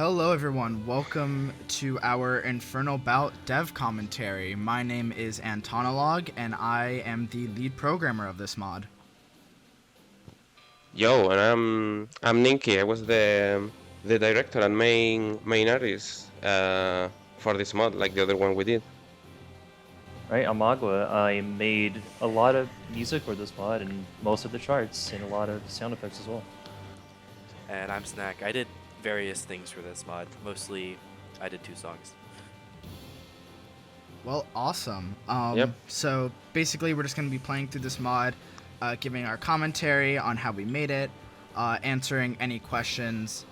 Hello everyone, welcome to our Infernal Bout dev commentary. My name is Antonolog and I am the lead programmer of this mod. Yo, and I'm Ninky. I was the director and main artist for this mod, like the other one we did. Right, I'm Agua. I made a lot of music for this mod and most of the charts and a lot of sound effects as well. And I'm Snack. I did various things for this mod. Mostly, I did 2 songs. Well, awesome. Yep. So basically we're just going to be playing through this mod, giving our commentary on how we made it, answering any questions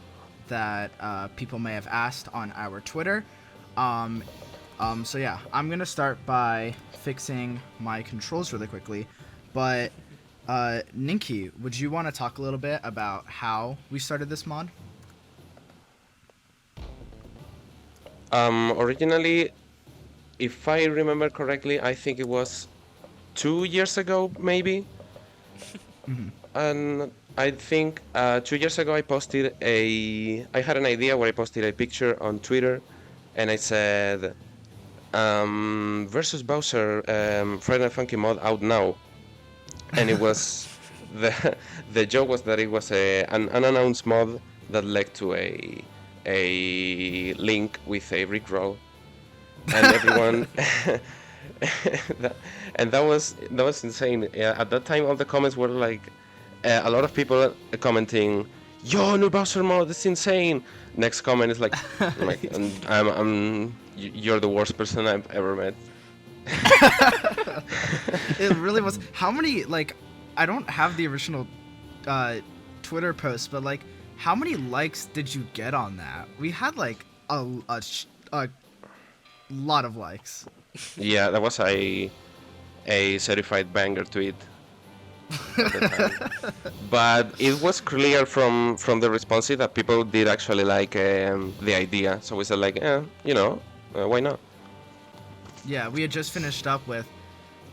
that people may have asked on our Twitter. So yeah, I'm going to start by fixing my controls really quickly, but Ninky, would you want to talk a little bit about how we started this mod? Originally, if I remember correctly, I think it was 2 years ago, maybe. And I think 2 years ago I had an idea where I posted a picture on Twitter, and I said, versus Bowser, Friday Night Funkin' mod out now. And it was, the joke was that it was an unannounced mod that led to a link with a Rickroll, and everyone, that was insane. Yeah, at that time, all the comments were like, a lot of people commenting, "Yo, new Bowser mod, it's insane." Next comment is like, you're the worst person I've ever met. It really was. How many, like, I don't have the original Twitter post, but like, how many likes did you get on that? We had like a lot of likes. Yeah, that was a certified banger tweet at the time. But it was clear from the responses that people did actually like the idea. So we said like, why not? Yeah, we had just finished up with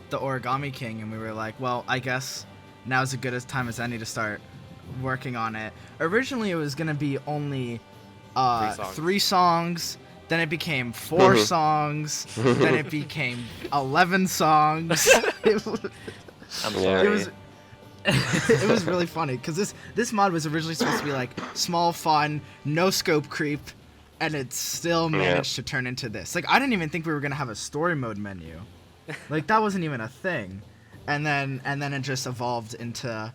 the Origami King, and we were like, well, I guess now's as good a time as any to start working on it. Originally, it was gonna be only 3 songs. Then it became 4 songs. Then it became 11 songs. I'm sorry. It was really funny because this mod was originally supposed to be like small, fun, no scope creep, and it still managed to turn into this. Like, I didn't even think we were gonna have a story mode menu. Like, that wasn't even a thing. And then it just evolved into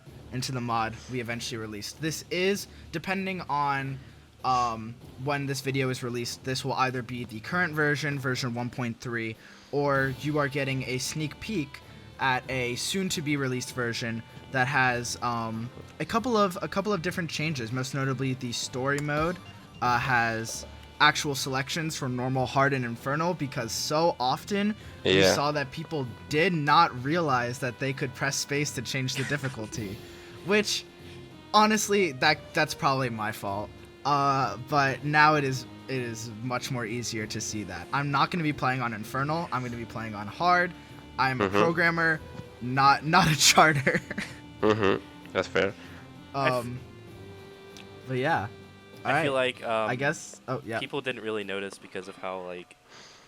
the mod we eventually released. This is, depending on when this video is released, this will either be the current version 1.3, or you are getting a sneak peek at a soon-to-be released version that has a couple of different changes. Most notably, the story mode has actual selections from normal, hard, and infernal, because so often we saw that people did not realize that they could press space to change the difficulty, which honestly that's probably my fault. But now it is much more easier to see that. I'm not going to be playing on infernal. I'm going to be playing on hard. I'm a programmer, not a charter. That's fair. But yeah. I feel like I guess. Oh yeah. people didn't really notice because of how like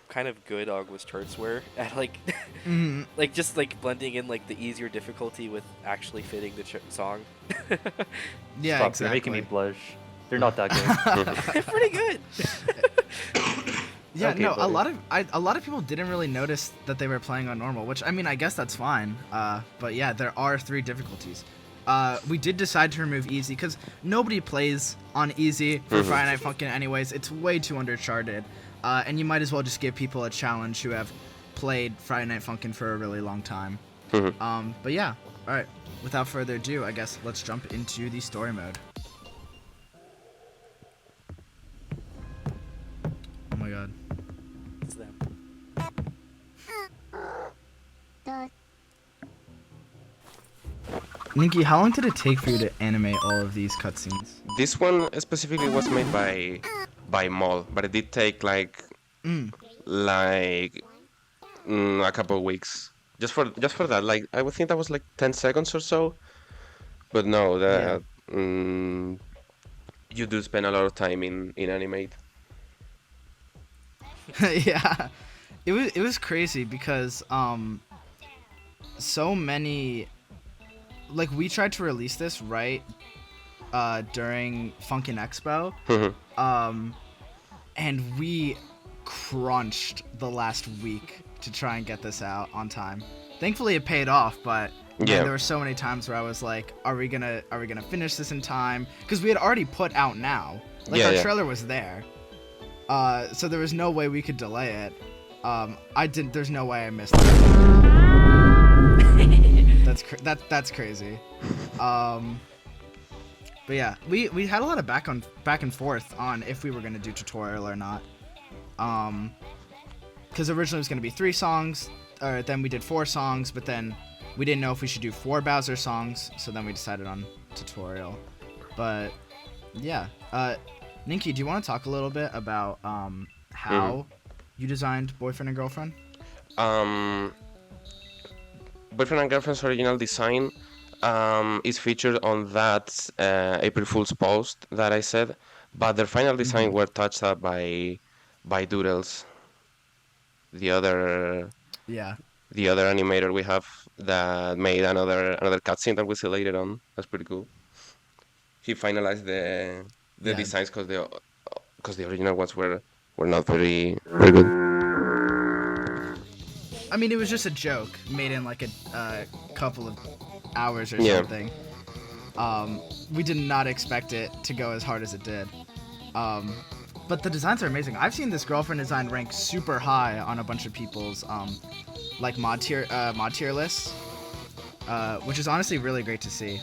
kind of good Agua's charts were at like like just like blending in like the easier difficulty with actually fitting the song. Yeah, Stop, exactly. You're making me blush. They're not that good. They're pretty good. Yeah, Okay, no, buddy. a lot of people didn't really notice that they were playing on normal, which, I mean, I guess that's fine. But yeah, there are 3 difficulties. We did decide to remove easy because nobody plays on easy for Friday Night Funkin' anyways. It's way too undercharted, and you might as well just give people a challenge who have played Friday Night Funkin' for a really long time. But yeah, all right. Without further ado, I guess let's jump into the story mode. Oh my god. It's them. Ninky, how long did it take for you to animate all of these cutscenes? This one specifically was made by Mol, but it did take like a couple of weeks just for that. Like, I would think that was like 10 seconds or so, but no, you do spend a lot of time in animate. Yeah, it was crazy because so many, like, we tried to release this right during Funkin Expo, and we crunched the last week to try and get this out on time. Thankfully it paid off, but man, Yeah. there were so many times where I was like, are we gonna finish this in time? Because we had already put out Now, like, Yeah, our yeah. trailer was there, so there was no way we could delay it. There's no way I missed it. That's crazy. But yeah, we had a lot of back and forth on if we were gonna do tutorial or not. Because originally it was gonna be 3 songs, or then we did 4 songs, but then we didn't know if we should do 4 Bowser songs, so then we decided on tutorial. But yeah, Ninky, do you want to talk a little bit about how you designed Boyfriend and Girlfriend? Boyfriend and Girlfriend's original design is featured on that April Fool's post that I said, but their final design were touched up by Doodles, the other Yeah. animator we have that made another cutscene that we see later on. That's pretty cool. He finalized the Yeah. designs because the original ones were not very good. I mean, it was just a joke made in like a couple of hours or Yeah. something. We did not expect it to go as hard as it did. But the designs are amazing. I've seen this girlfriend design rank super high on a bunch of people's like mod tier lists, which is honestly really great to see.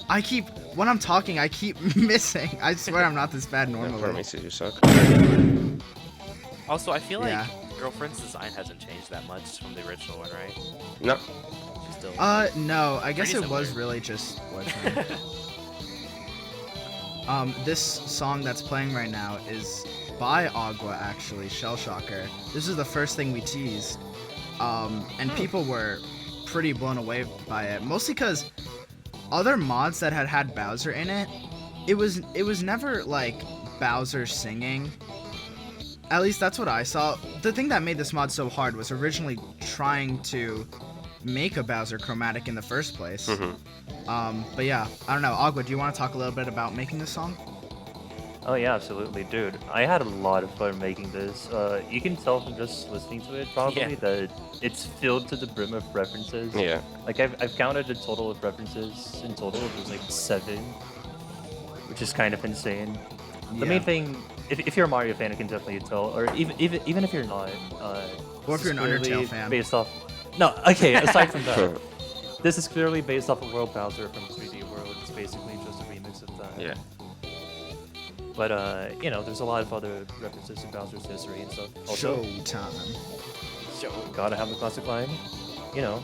When I'm talking, I keep missing. I swear I'm not this bad For me, normally. you suck. Also, I feel like Yeah. Girlfriend's design hasn't changed that much from the original one, right? No. She's still. No, I guess Pretty it was similar. really just boyfriend. This song that's playing right now is by Agua, actually, Shell Shocker. This is the first thing we teased, and people were pretty blown away by it. Mostly because other mods that had Bowser in it, it was never like Bowser singing. At least that's what I saw. The thing that made this mod so hard was originally trying to make a Bowser chromatic in the first place. But yeah, I don't know. Agua, do you want to talk a little bit about making this song? Oh yeah, absolutely, dude. I had a lot of fun making this. You can tell from just listening to it probably Yeah. that it's filled to the brim of references. Yeah. Like I've counted a total of references. In total, it was like 7, which is kind of insane. The Yeah. main thing, if you're a Mario fan, you can definitely tell, or even if you're not, Or if this you're an is Undertale clearly fan. based off. No, okay. Aside from that, this is clearly based off of World Bowser from 3D World. It's basically just a remix of that. Yeah. But you know, there's a lot of other references to Bowser's history and stuff. Also, Showtime. gotta have the classic line. You know,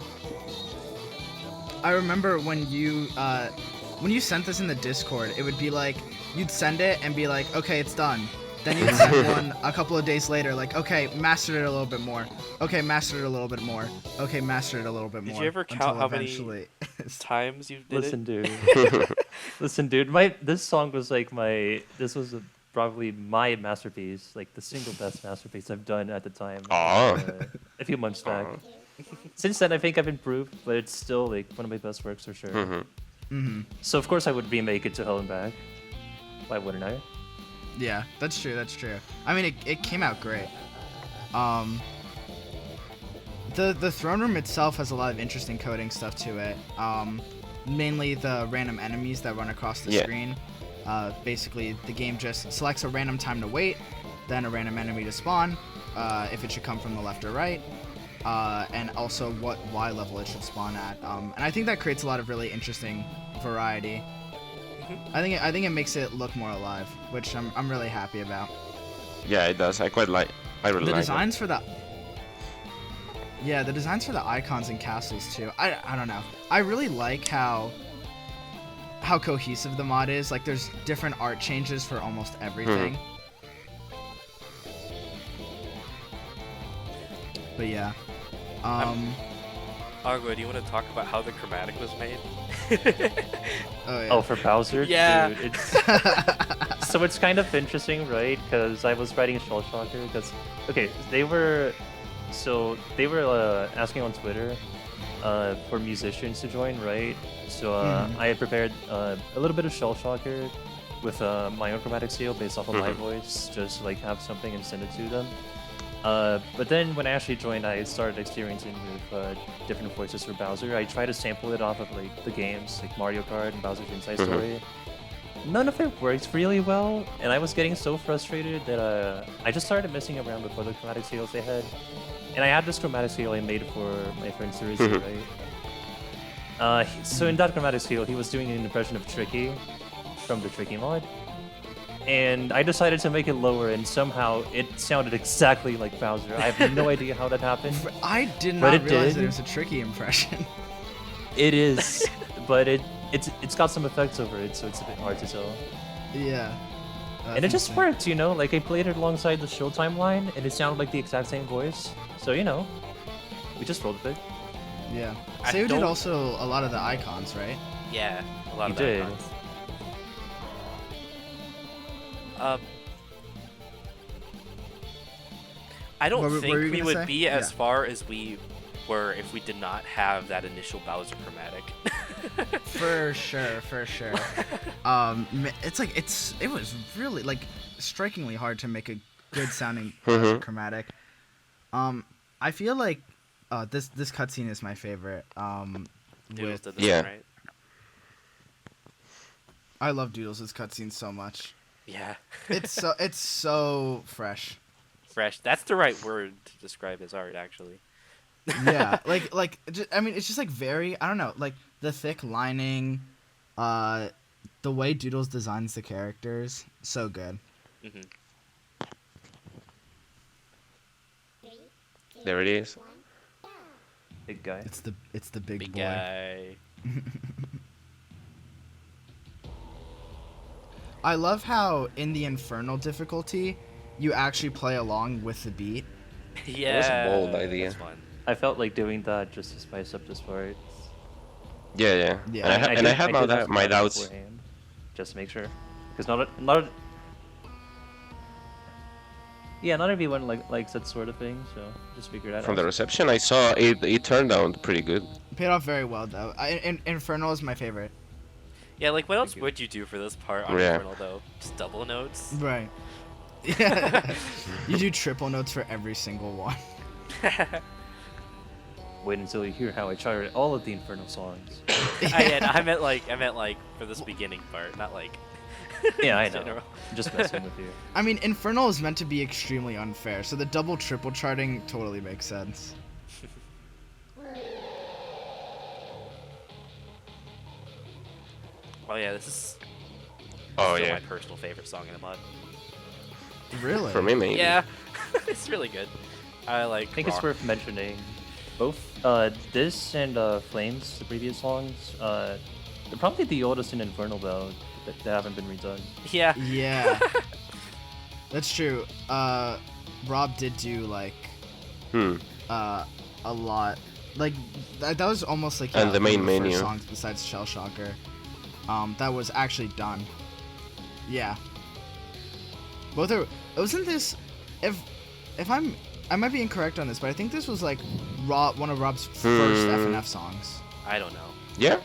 I remember when you sent this in the Discord, it would be like, you'd send it and be like, okay, it's done. Then you'd send one a couple of days later, like, okay, mastered it a little bit more. Okay, mastered it a little bit more. Okay, mastered it a little bit more. Did you ever count until how many eventually- times you did listen, it? dude. Listen, dude. This song was like probably my masterpiece, like the single best masterpiece I've done at the time. Aw. A few months back. Since then, I think I've improved, but it's still like one of my best works for sure. So of course I would remake it to Hell and Back. Why wouldn't I? Yeah, that's true. That's true. I mean, it came out great. The throne room itself has a lot of interesting coding stuff to it. Mainly the random enemies that run across the Yeah. screen. Basically, the game just selects a random time to wait, then a random enemy to spawn, if it should come from the left or right, and also what Y level it should spawn at. And I think that creates a lot of really interesting variety. I think it makes it look more alive, which I'm really happy about. Yeah, it does. I really The like it. designs for the icons and castles too. I don't know. I really like how cohesive the mod is. Like, there's different art changes for almost everything. But yeah. Agua, do you want to talk about how the chromatic was made? Oh yeah. Oh, for Bowser? Yeah. Dude, it's So it's kind of interesting, right? Because I was writing Shell Shocker. Because okay, they were asking on Twitter for musicians to join, right? So I had prepared a little bit of Shell Shocker with my own chromatic scale based off of my voice, just to, like, have something and send it to them. But then when I actually joined, I started experimenting with different voices for Bowser. I tried to sample it off of like the games, like Mario Kart and Bowser's Inside Story. None of it worked really well, and I was getting so frustrated that I just started messing around with other chromatic scales they had. And I had this chromatic scale I made for my friend Suruzi, right? So in that chromatic scale, he was doing an impression of Tricky from the Tricky mod. And I decided to make it lower, and somehow it sounded exactly like Bowser. I have no idea how that happened. I did not realize that it was a Tricky impression. It is, but it's got some effects over it, so it's a bit hard to tell. Yeah. And it just worked, you know? Like, I played it alongside the show timeline, and it sounded like the exact same voice. So, you know, we just rolled with it. Yeah. So you did also a lot of the icons, right? Yeah, a lot of You the did. icons. I don't What think were you we gonna would say? be as Yeah. far as we were if we did not have that initial Bowser chromatic. For sure. It's like it was really like strikingly hard to make a good sounding chromatic. I feel like this cutscene is my favorite. Doodles With did this Yeah. one, right? I love Doodles' cutscene so much. Yeah. It's so fresh. Fresh. That's the right word to describe his art, actually. Yeah, I mean, it's just like very, I don't know, like the thick lining, the way Doodles designs the characters, so good. There it is. Big guy. It's the big Big boy. guy. I love how in the Infernal difficulty, you actually play along with the beat. Yeah. was a bold idea. That's fun. I felt like doing that just to spice up this part. Yeah. Yeah. And I have did my some doubts. beforehand, just to make sure. Because not everyone likes that sort of thing, so just figured out. From the reception I saw, it turned out pretty good. Paid off very well though. Infernal is my favorite. Yeah, like what else would you do for this part on Yeah. Infernal though? Just double notes? Right. Yeah. You do triple notes for every single one. Wait until you hear how I charted all of the Infernal songs. I meant like for this beginning part, not like Yeah, I in know. general. I'm just messing with you. I mean, Infernal is meant to be extremely unfair, so the double triple charting totally makes sense. Oh yeah, this is Oh still yeah. my personal favorite song in the mod. Really? For me, maybe. Yeah, it's really good. I think it's worth mentioning both this and Flames, the previous songs. They're probably the oldest in Infernal Bout that haven't been redone. Yeah. Yeah. That's true. Rob did do like a lot. Like that was almost like And the one main of first menu. songs besides Shell Shocker. That was actually done. Yeah. Both are. Wasn't this? If I might be incorrect on this, but I think this was like one of Rob's first FNF songs. I don't know. Yeah?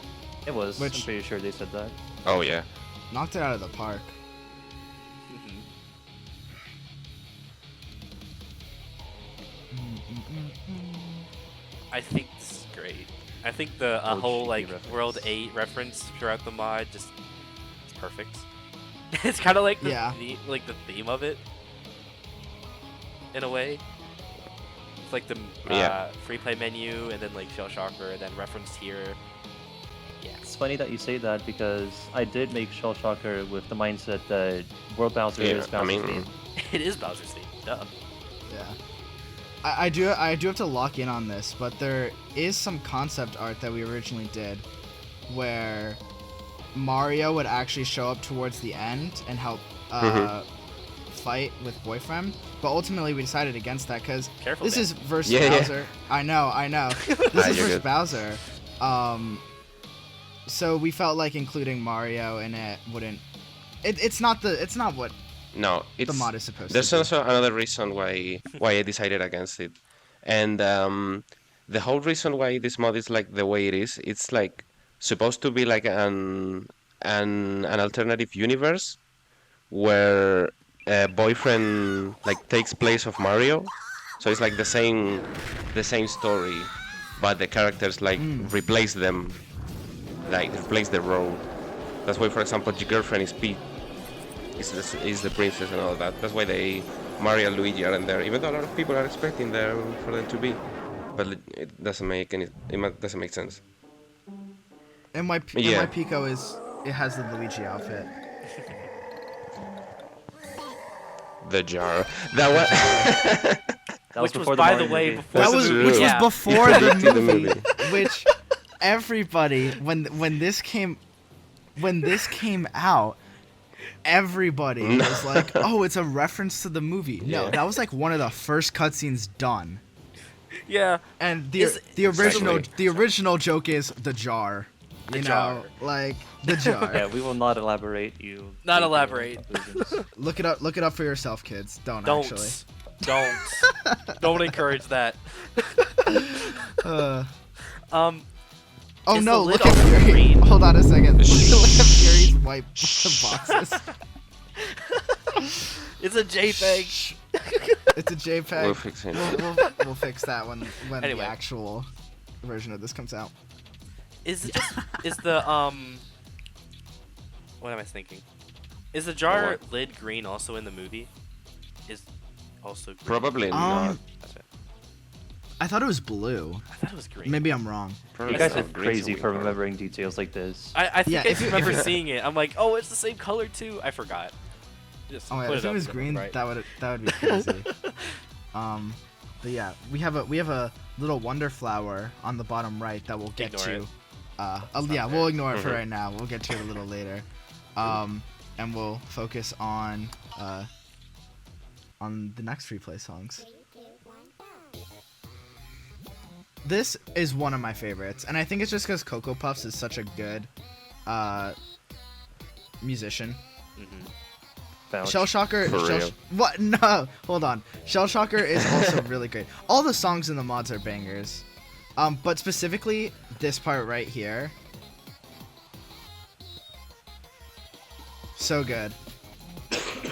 It was. I'm Which- pretty sure they said that. Oh yeah. Knocked it out of the park. I think this is great. I think the Old whole cheeky like reference. World 8 reference throughout the mod just it's perfect. It's kind of like the Yeah. the theme of it in a way. It's like the Yeah. free play menu and then like Shell Shocker and then referenced here. Yeah. It's funny that you say that because I did make Shell Shocker with the mindset that World Bowser Yeah, is I Bowser's mean- theme. It is Bowser's theme. Duh. Yeah. I do have to lock in on this, but there is some concept art that we originally did where Mario would actually show up towards the end and help fight with Boyfriend, but ultimately we decided against that because Careful, this man. is versus Yeah, yeah. Bowser. I know. This is You're versus good. Bowser. So we felt like including Mario in it wouldn't. it's not what No, it's the mod is supposed there's to be. also another reason why I decided against it, and the whole reason why this mod is like the way it is, it's like supposed to be like an alternative universe where boyfriend like takes place of Mario, so it's like the same story, but the characters like replace them, like replace the role. That's why, for example, your girlfriend is Peach, is the princess and all that. That's why Mario and Luigi aren't there, even though a lot of people are expecting for them to be, but it doesn't make doesn't make sense. And my Pico it has the Luigi outfit. The jar. That was. That Which before was, the by Mario the way, movie. before That the was movie. which Yeah. was before the To the movie, movie. which everybody when this came out, everybody was like, "Oh, it's a reference to the movie." No, Yeah. that was like one of the first cutscenes done. Yeah. And Is- the original Exactly. the original joke is the jar. The You jar. know, like the jar. Yeah, we will not elaborate. You Not take your own elaborate. conclusions. Look it up for yourself, kids. Don't actually. Don't encourage that. Uh, Um, oh Is no! the lid Look at also Fury. green? Hold on a second. Look at Fury's white boxes. it's a JPEG. It's a JPEG. We'll fix it. We'll fix that when Anyway. the actual version of this comes out. Is it just is the What am I thinking? Is the jar What? lid green also in the movie? Is also green. Probably not. That's it. I thought it was blue. I thought it was green. Maybe I'm wrong. Probably You guys are not. Green's a crazy weak for color. remembering details like this. I think Yeah, I if it- remember if it- seeing it. I'm like, oh, it's the same color too. I forgot. Just Oh yeah, put if it up was there, green, right? that would be crazy. But yeah, we have a little wonder flower on the bottom right that we'll get Ignore to. it. Yeah, not we'll there. ignore it for right now. We'll get to it a little later. And we'll focus on the next free play songs. This is one of my favorites, and I think it's just because Cocoa Puffs is such a good musician. Vouch. Shell Shocker. For real. What? No, hold on. Shell Shocker is also really great. All the songs in the mods are bangers. But specifically this part right here. So good. Should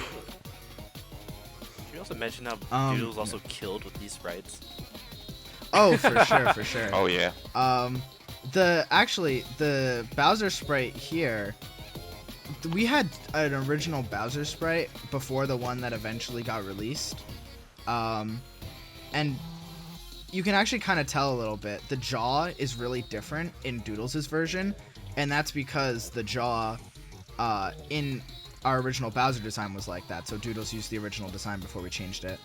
we also mention how Doodle's also killed with these sprites? Oh, for sure, for sure. Oh yeah. The Bowser sprite here. We had an original Bowser sprite before the one that eventually got released. And you can actually kind of tell a little bit. The jaw is really different in Doodles' version, and that's because the jaw in our original Bowser design was like that. So Doodles used the original design before we changed it.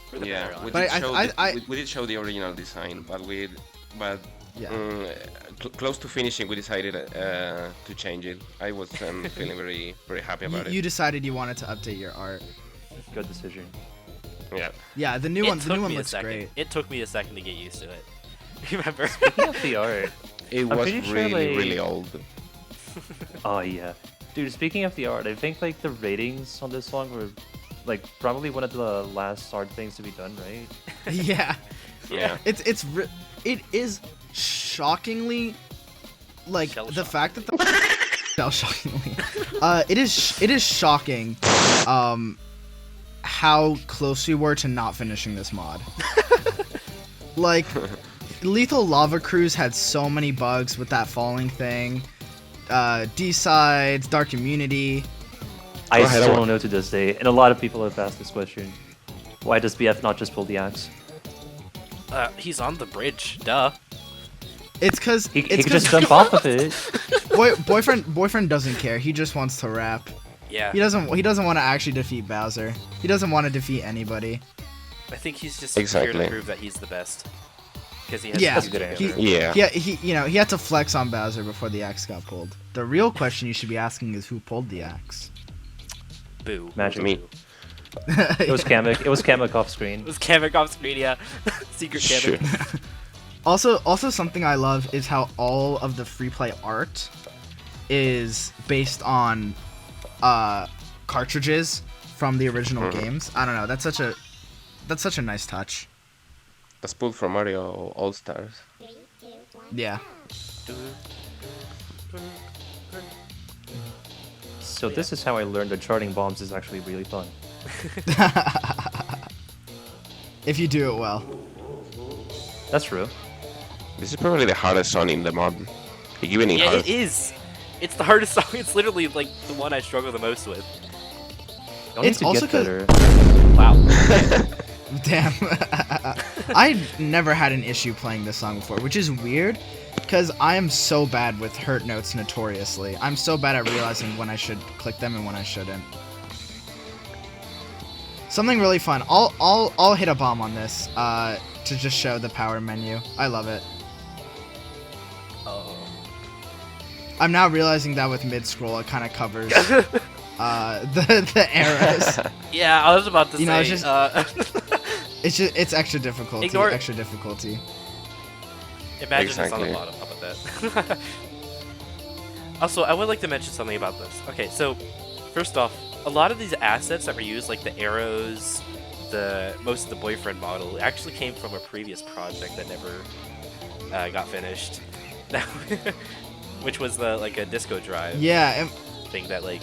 For the better, Yeah, honestly. But we did show the original design, but Yeah. Close to finishing, we decided to change it. I was feeling very happy about You it. decided you wanted to update your art. Good decision. Yeah. Yeah, the new It one took me a looks second. great. It took me a second to get used to it. Remember? Speaking of the art. It I'm was pretty sure, really, like- really old. Oh yeah. Dude, speaking of the art, I think like the ratings on this song were like probably one of the last hard things to be done, right? Yeah. Yeah. It is shockingly like Shell the fact that the shell shockingly it is shocking how close we were to not finishing this mod. Like Lethal Lava Cruise had so many bugs with that falling thing. D-sides, Dark Immunity. I Go ahead, still Owen. don't know to this day, and a lot of people have asked this question. Why does BF not just pull the axe? He's on the bridge. Duh. It's cause He it's could 'cause just jump off of it. boyfriend doesn't care. He just wants to rap. Yeah. He doesn't want to actually defeat Bowser. He doesn't want to defeat anybody. I think he's just here Exactly. to prove that he's the best. Because he has Yeah, That's a good answer. Yeah. he had to flex on Bowser before the axe got pulled. The real question you should be asking is who pulled the axe. Boo. Magic. Me. It was Kamek. It was Kamek off screen. It was Kamek off screen, yeah. Secret Sure. Kamek. Also something I love is how all of the free play art is based on cartridges from the original games. I don't know. That's such a nice touch. That's pulled from Mario All Stars. Yeah. So this is how I learned that charting bombs is actually really fun. If you do it well. That's true. This is probably the hardest song in the mod. Like, even in Yeah, hard. it is. It's the hardest song. It's literally like the one I struggle the most with. Y'all need It's to also get 'cause- better. Wow. Damn. I never had an issue playing this song before, which is weird, because I am so bad with hurt notes notoriously. I'm so bad at realizing when I should click them and when I shouldn't. Something really fun. I'll hit a bomb on this to just show the power menu. I love it. Oh. I'm now realizing that with mid scroll it kind of covers the arrows. Yeah, I was about to You say. know, it's it's extra difficulty. Ignore- Extra difficulty. Imagine it's on Exactly. the bottom. How about that? Also, I would like to mention something about this. Okay, so first off, a lot of these assets that were used, like the arrows, most of the boyfriend model, actually came from a previous project that never got finished. Which was like a disco drive Yeah. thing that like.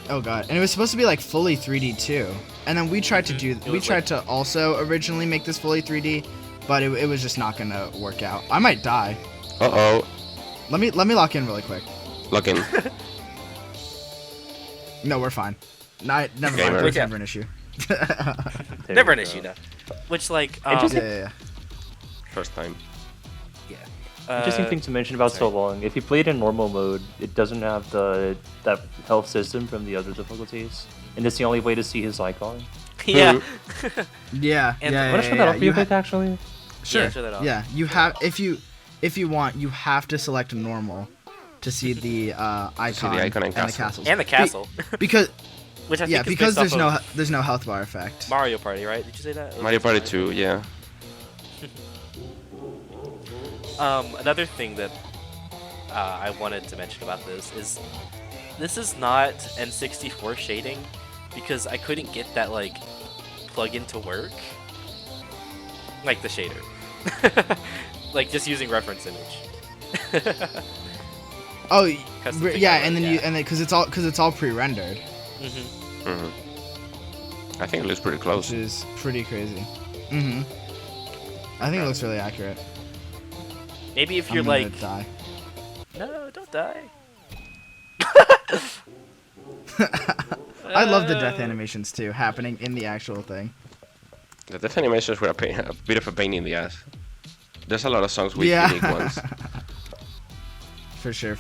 Oh god, and it was supposed to be like fully 3D too. And then we tried to do, It we was tried to also originally make this fully 3D, but it was just not gonna work out. I might die. Uh-oh. Let me lock in really quick. Look in. No, we're fine. Never Gamer. mind. It's Okay. never an issue. There Never we an go. issue, no. Which like. Yeah. First time. Yeah. Interesting thing to mention about so sorry. long. If you play it in normal mode, it doesn't have that health system from the other difficulties, and it's the only way to see his icon. Yeah. Yeah. And- Yeah. Want to show that off You real quick, actually? Sure. Yeah, show that off. Yeah, you have if you want, you have to select normal to see the icon, icon and the castle. castles. And the castle. Because Which I think yeah, is because based off of there's no health bar effect. Mario Party, right? Did you say that? Mario Party 2, yeah. Another thing that I wanted to mention about this is not N64 shading, because I couldn't get that like plugin to work, like the shader, like just using reference image. Oh, Custom thing yeah, I and then wrote, you yeah. and then because it's all pre-rendered, Hmm. Mm-hmm. I think it looks pretty which close. is pretty crazy. Mhm. I think it looks really accurate. Maybe if I'm you're gonna like, die. no, don't die. I love the death animations too, happening in the actual thing. The death animations were a bit of a pain in the ass. There's a lot of songs with Yeah. unique ones. For sure.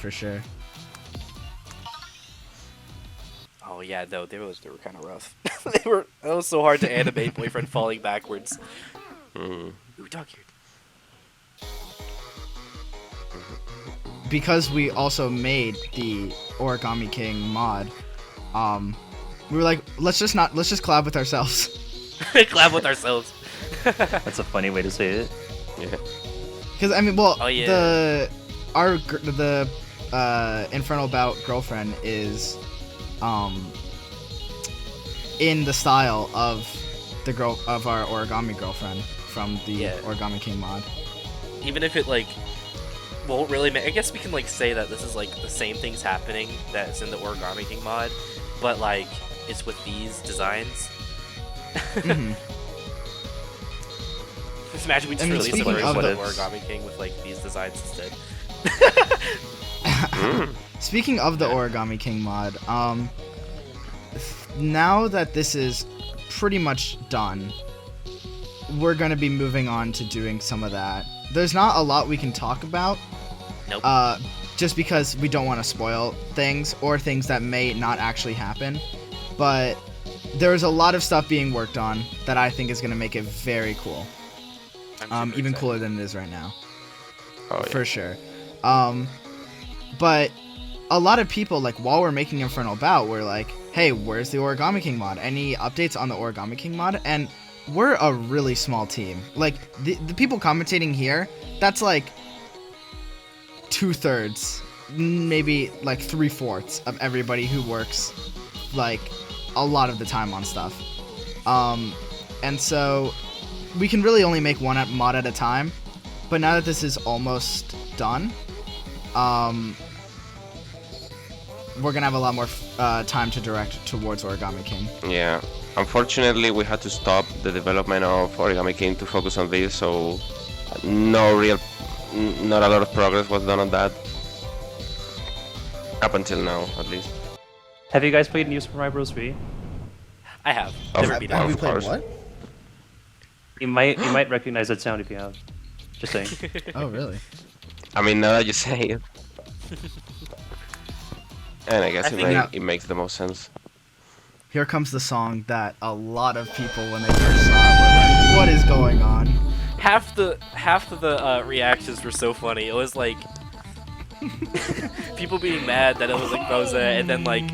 Oh yeah, no, they were kind of rough. It was so hard to animate boyfriend falling backwards. Mm. Ooh, dog-eared. Because we also made the Origami King mod, we were like, let's just collab with ourselves. Collab with ourselves. That's a funny way to say it. Yeah. Because I mean, well, Oh, yeah. the Infernal Bout girlfriend is, in the style of our Origami girlfriend from the Yeah. Origami King mod. Even if it like won't really I guess we can like say that this is like the same things happening that's in the Origami King mod, but like it's with these designs. Mhm. Just imagine we just I mean, release speaking a of version of the- Origami King with like these designs instead. Speaking of the Yeah. Origami King mod, now that this is pretty much done, we're gonna be moving on to doing some of that. There's not a lot we can talk about, Nope. just because we don't want to spoil things or things that may not actually happen. But there's a lot of stuff being worked on that I think is gonna make it very cool, I'm super even excited. cooler than it is right now. Oh, yeah. For sure. But a lot of people, like, while we're making Infernal Bout, we're like, hey, where's the Origami King mod? Any updates on the Origami King mod? And we're a really small team. Like, the people commentating here, that's like 2/3 maybe like 3/4 of everybody who works like a lot of the time on stuff. And so we can really only make one mod at a time. But now that this is almost done, we're gonna have a lot more time to direct towards Origami King. Yeah. Unfortunately, we had to stop the development of Origami King to focus on this, so not a lot of progress was done on that. Up until now, at least. Have you guys played New Super Mario Bros. Wii? I have. Of- Never beat of Have we it. played course. what? You might recognize that sound if you have. Just saying. Oh, really? I mean, now that you say it. And I guess I it, think- it makes the most sense. Here comes the song that a lot of people, when they first saw it, were like, "What is going on?" Half of the reactions were so funny. It was like people being mad that it was like Bowsette, and then like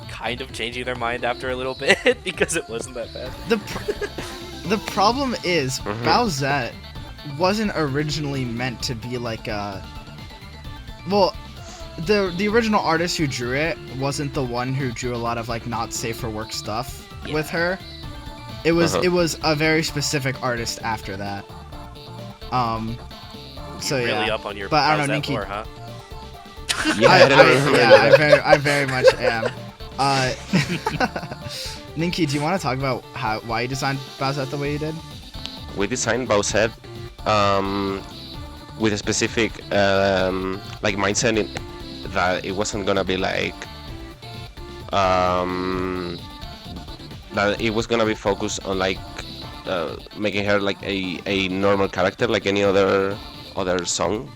kind of changing their mind after a little bit because it wasn't that bad. The problem is Mhm. Bowsette wasn't originally meant to be like a. Well, the original artist who drew it wasn't the one who drew a lot of like not safe for work stuff with her. It was Uh-huh. it was a very specific artist after that. So You're really yeah. up on your But I don't know, Bowsette Ninky- lore, huh? Yeah, I don't remember that. I very much am. Ninky, do you want to talk about why you designed Bowsette the way you did? We designed Bowsette with a specific like mindset that it wasn't gonna be like that it was gonna be focused on like making her like a normal character like any other song,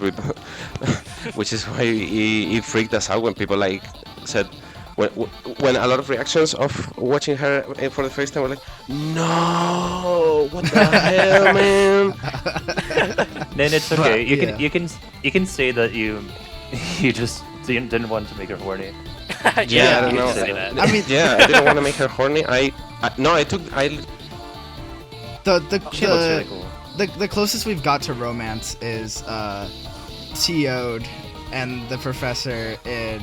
which is why it freaked us out when people like said. When a lot of reactions of watching her for the first time were like, no, what the hell, man? Then it's okay. But, You yeah. can you can say that you just didn't want to make her horny. Yeah, I don't you know. can say that. I mean, Yeah, I didn't want to make her horny. I She looks really cool. the closest we've got to romance is T.O.'d and the professor in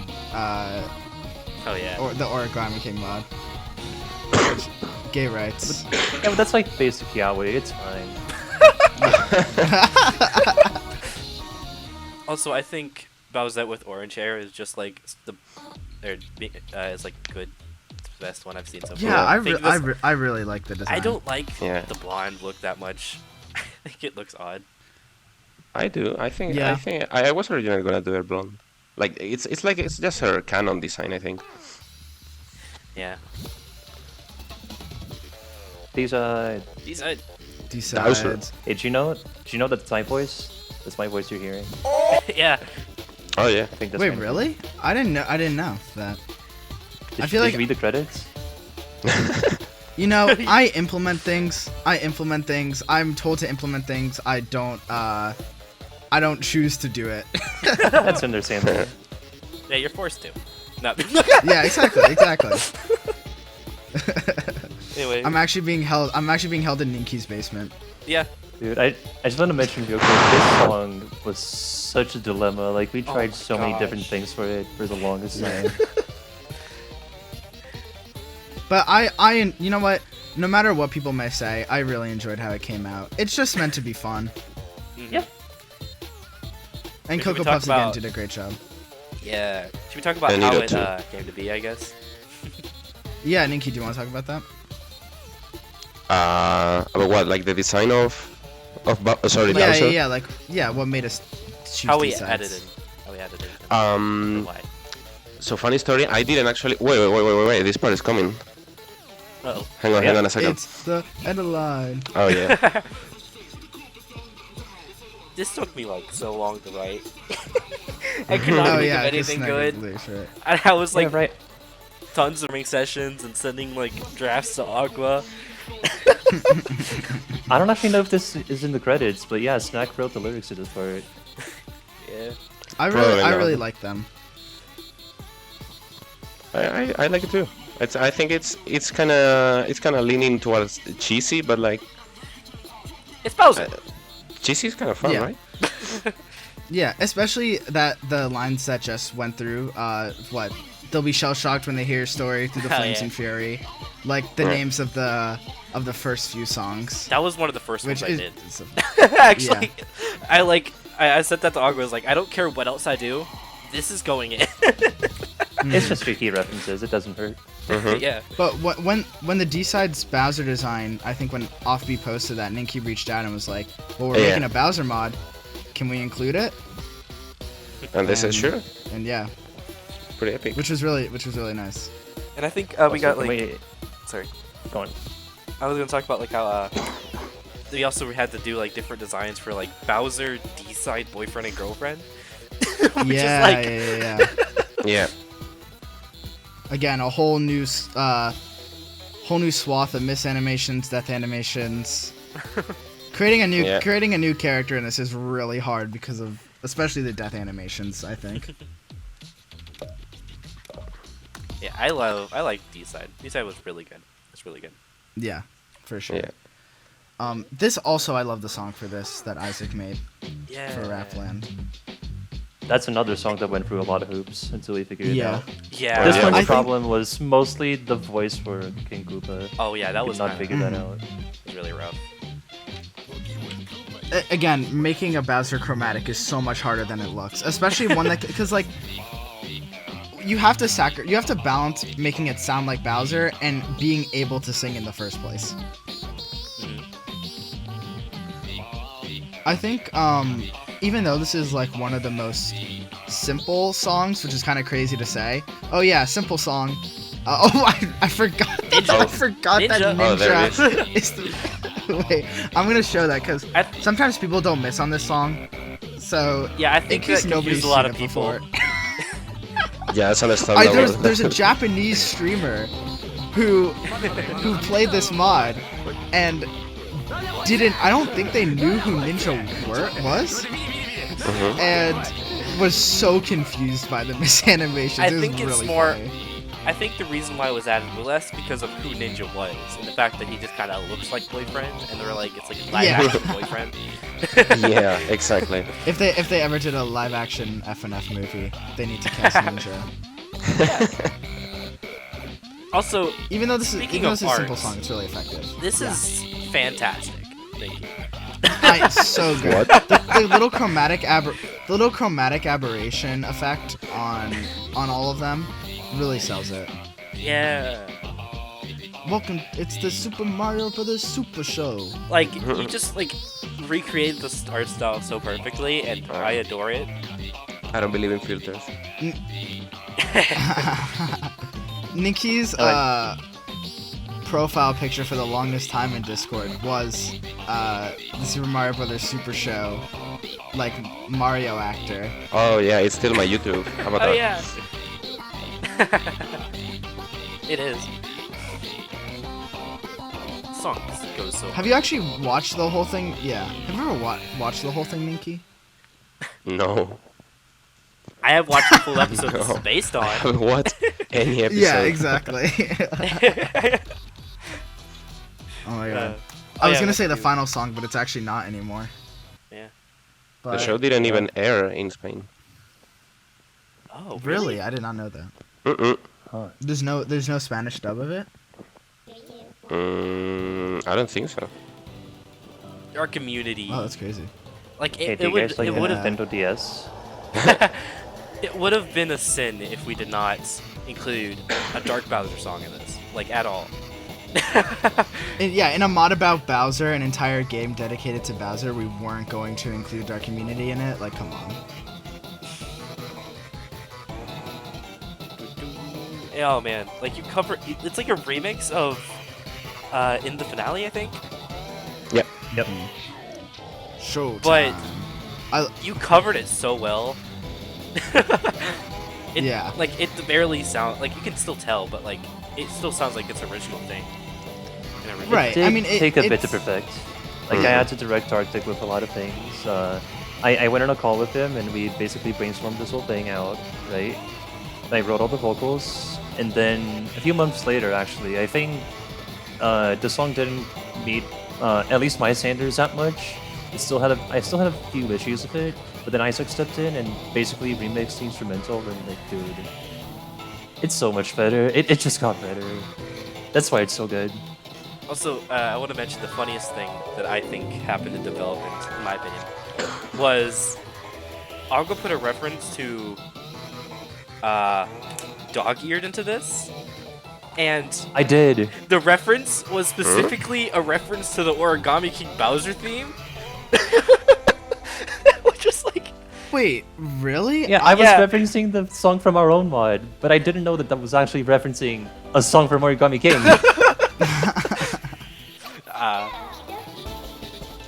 Oh yeah. or the Origami King mod. Gay rights. Yeah, but that's like basic yaoi. It's fine. Also, I think Bowsette with orange hair is just like is like good. It's the best one I've seen so far. Yeah, think I really like the design. I don't like Yeah. the blonde look that much. I think it looks odd. I do. I think Yeah. I was originally gonna do her blonde. Like it's just her canon design. I think. Yeah. These These are. Decides. hey, do you know that's my voice? That's my voice you're hearing. Yeah. Oh yeah. I think that's Wait, my voice. really? I didn't know that. Did, I feel did like- you read the credits? You know, I implement things. I'm told to implement things. I don't choose to do it. That's understandable. Yeah, you're forced to. No. Yeah, exactly. Anyway. I'm actually being held in Ninky's basement. Yeah. Dude, I just want to mention real quick, this song was such a dilemma. Like, we tried so many different gosh. things for it for the longest time. But you know what? No matter what people may say, I really enjoyed how it came out. It's just meant to be fun. Yeah. And Should we Cocoa talk Puffs again about- did a great job. Yeah. Should we talk about And how Nito it too. came to be? I guess. Yeah, Ninky, do you want to talk about that? About what? Like the design of sorry, Yeah, Bowser? like what made us choose How we these sides. edited. How we edited. Why? So funny story. I didn't actually. Wait. This part is coming. Oh. Hang on a second. It's the end of the line. Oh yeah. This took me like so long to write. I could not Oh think yeah, of anything just good. loose, right. And I was like yeah, right. tons of ring sessions and sending like drafts to Aqua. I don't actually know if this is in the credits, but yeah, Snack wrote the lyrics to this part. Yeah. I Probably really not. like them. I like it too. I think it's kind of leaning towards cheesy, but like It's Bowser. cheesy is kind of fun, Yeah. right? Yeah, especially that the lines that just went through. What? They'll be shell shocked when they hear your story through the Hell flames yeah. and fury, like the names of the first few songs. That was one of the first ones I did. is- Actually, I said that to Agua. I was like, I don't care what else I do. This is going in. It's just tricky references. It doesn't hurt. Yeah. But when the D-Sides Bowser design, I think when Offbeat posted that, Ninky reached out and was like, "Well, we're making a Bowser mod. Can we include it?" And they said sure. And yeah, Pretty epic. which was really nice. And I think we Also, got can like. we- Sorry. Go on. I was gonna talk about like how we also had to do like different designs for like Bowser, D-side boyfriend and girlfriend. Which is, Yeah, like- yeah. Yeah. Again, a whole new swath of misanimations, death animations. creating a new character in this is really hard because of especially the death animations, I think. Yeah, I like D-side. D-side was really good. It's really good. Yeah, for sure. Yeah. This also, I love the song for this that Isaac made Yeah. for Rapland. That's another song that went through a lot of hoops until we figured it out. Yeah. This yeah. one's I think- problem was mostly the voice for King Koopa. Oh yeah, that Did was not figure that out. really rough. Again, making a Bowser chromatic is so much harder than it looks, especially one that because like you have to balance making it sound like Bowser and being able to sing in the first place. I think even though this is like one of the most simple songs, which is kind of crazy to say. Oh yeah, simple song. I forgot. I forgot that Ninja. Oh, there it Ninja is the. Wait, I'm gonna show that because sometimes people don't miss on this song. So Yeah, I in think case that nobody's confused a lot seen of it people. before. Yeah, it's understandable. There's a Japanese streamer who played this mod and I don't think they knew who Ninja was and was so confused by the misanimations. I It was think it's really more- funny. I think the reason why it was added was less because of who Ninja was and the fact that he just kind of looks like boyfriend, and they were like, it's like a live action boyfriend. Yeah, exactly. If they ever did a live action FNF movie, they need to cast Ninja. Also, Even though this is Speaking a of simple arts, song, it's really effective. this is fantastic. Thank you. It's so good. What? The little chromatic aberration effect on all of them really sells it. Yeah. Welcome, it's the Super Mario Brothers Super Show. Like, you just, like, recreated the art style so perfectly, and I adore it. I don't believe in filters. Nikki's profile picture for the longest time in Discord was the Super Mario Brothers Super Show, like Mario actor. Oh yeah, it's still my YouTube. How about Oh, that? yeah. It is. Song goes so Have you actually watched the whole thing? Yeah. Have you ever watched the whole thing, Ninky? No. I have watched the full episode this No. is based I on. haven't watched any episode. Yeah, exactly. Oh my god. I was gonna say the final song, but it's actually not anymore. Yeah. But The show didn't even air in Spain. Oh, really, I did not know that. Mm-mm. There's no Spanish dub of it. I don't think so. Our community, Oh, that's crazy. like Hey, it do you would guys like it would have Nintendo DS? it would have been a sin if we did not include a Dark Bowser song in this, like at all. In a mod about Bowser, an entire game dedicated to Bowser, we weren't going to include our community in it. Like, come on. Oh man, like you cover it's like a remix of in the finale, I think. Yep. Yep. Show. But I you covered it so well. Yeah. Like it barely sound like you can still tell, but like it still sounds like it's original thing. And everything. Right. Did I mean, take a bit to it's- perfect. Like I had to direct Arctic with a lot of things. I went on a call with him and we basically brainstormed this whole thing out, right? I wrote all the vocals, and then a few months later, actually, I think the song didn't meet at least my standards that much. I still had a few issues with it, but then Isaac stepped in and basically remixed the instrumental, and like, dude, it's so much better. It just got better. That's why it's so good. Also, I want to mention the funniest thing that I think happened in development, in my opinion, was Argo put a reference to dog-eared into this, and I did. the reference was specifically a reference to the Origami King Bowser theme. Which is like... Wait, really? Yeah, I was Yeah. referencing the song from our own mod, but I didn't know that that was actually referencing a song from Origami King.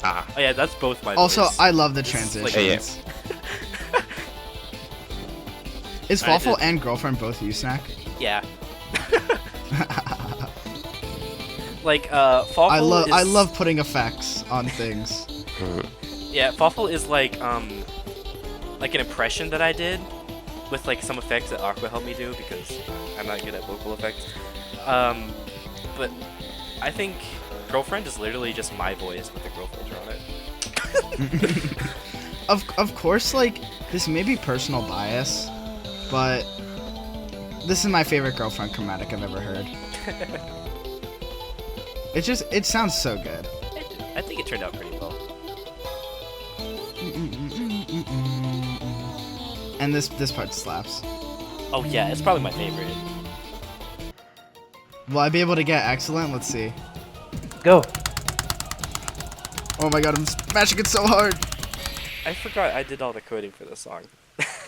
Oh yeah, that's both my Also, voice. I love the This is like- transitions. Is Alright, Fawful and Girlfriend both you, Snack? Yeah. Like, Fawful I is... love putting effects on things. Yeah, Fawful is like an impression that I did with like some effects that Aqua helped me do because I'm not good at vocal effects. But I think Girlfriend is literally just my voice with a girl filter on it. Of course, like, this may be personal bias, but this is my favorite Girlfriend chromatic I've ever heard. It sounds so good. I think it turned out pretty well. And this part slaps. Oh yeah, it's probably my favorite. Will I be able to get excellent? Let's see. Go. Oh my god, I'm smashing it so hard. I forgot I did all the coding for this song.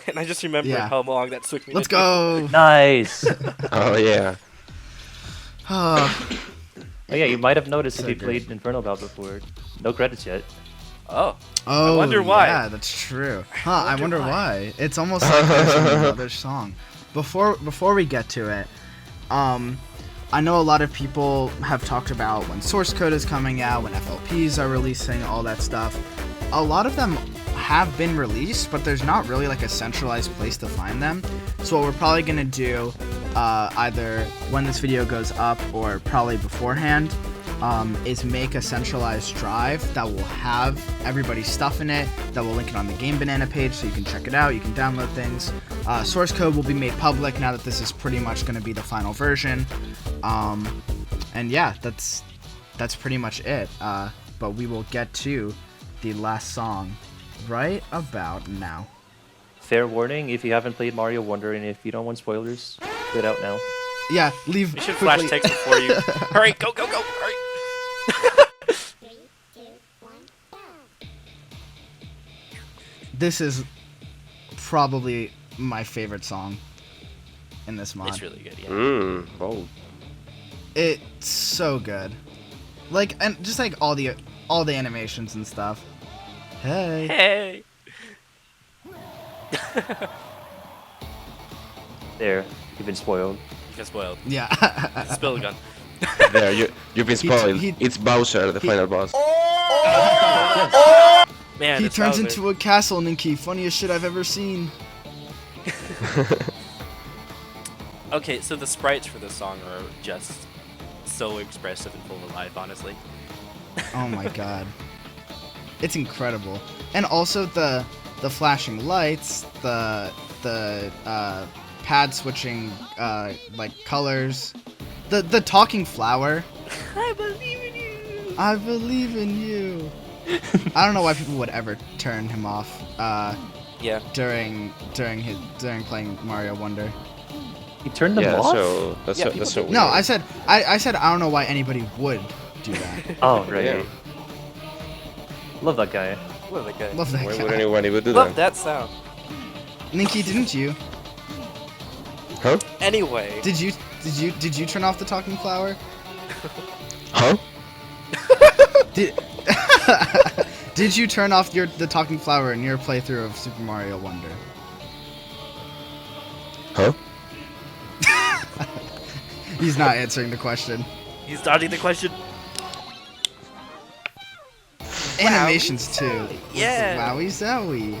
And I just remembered Yeah. how long that took me. Let's to do. go. Nice. Oh yeah. Oh, Oh yeah, you might have noticed So if you good. played Infernal Bout before. No credits yet. Oh. oh, wonder why. Yeah, that's true. Huh? I wonder wonder why. why. It's almost like there's another song. Before we get to it, I know a lot of people have talked about when source code is coming out, when FLPs are releasing, all that stuff. A lot of them have been released, but there's not really like a centralized place to find them. So what we're probably gonna do, either when this video goes up or probably beforehand, is make a centralized drive that will have everybody's stuff in it, that will link it on the Game Banana page so you can check it out, you can download things. Source code will be made public now that this is pretty much going to be the final version. And yeah, that's pretty much it. But we will get to the last song right about now. Fair warning, if you haven't played Mario Wonder and if you don't want spoilers, get out now. Yeah, leave We should quickly. flash text before you. Hurry, go, go, go! Hurry! This is probably my favorite song in this mod. It's really good, yeah. Oh. It's so good. Like, and just like all the animations and stuff. Hey. Hey! There, you've been spoiled. You got spoiled. Yeah. Spill the gun. There, you've been spoiled. he- It's Bowser, the final boss. Man, He it's turns Bowser. into a castle, Ninky. Funniest shit I've ever seen. Okay, so the sprites for this song are just so expressive and full of life, honestly. Oh my god. It's incredible. And also the flashing lights, the pad switching like colors, the talking flower. I believe in you! I believe in you. I don't know why people would ever turn him off Yeah. during playing Mario Wonder. You turned them Yeah, off? so that's Yeah, so, people that's so do. weird. No, I said I don't know why anybody would do that. Oh, right. Yeah. Love that guy. Love that guy. Love that Why guy. would anyone even do Love that? that sound. Ninky, didn't you? Huh? Anyway. Did you turn off the talking flower? Huh? Did Did you turn off the talking flower in your playthrough of Super Mario Wonder? Huh? He's not answering the question. He's dodging the question. Animations too. Yeah. Wowie zowie.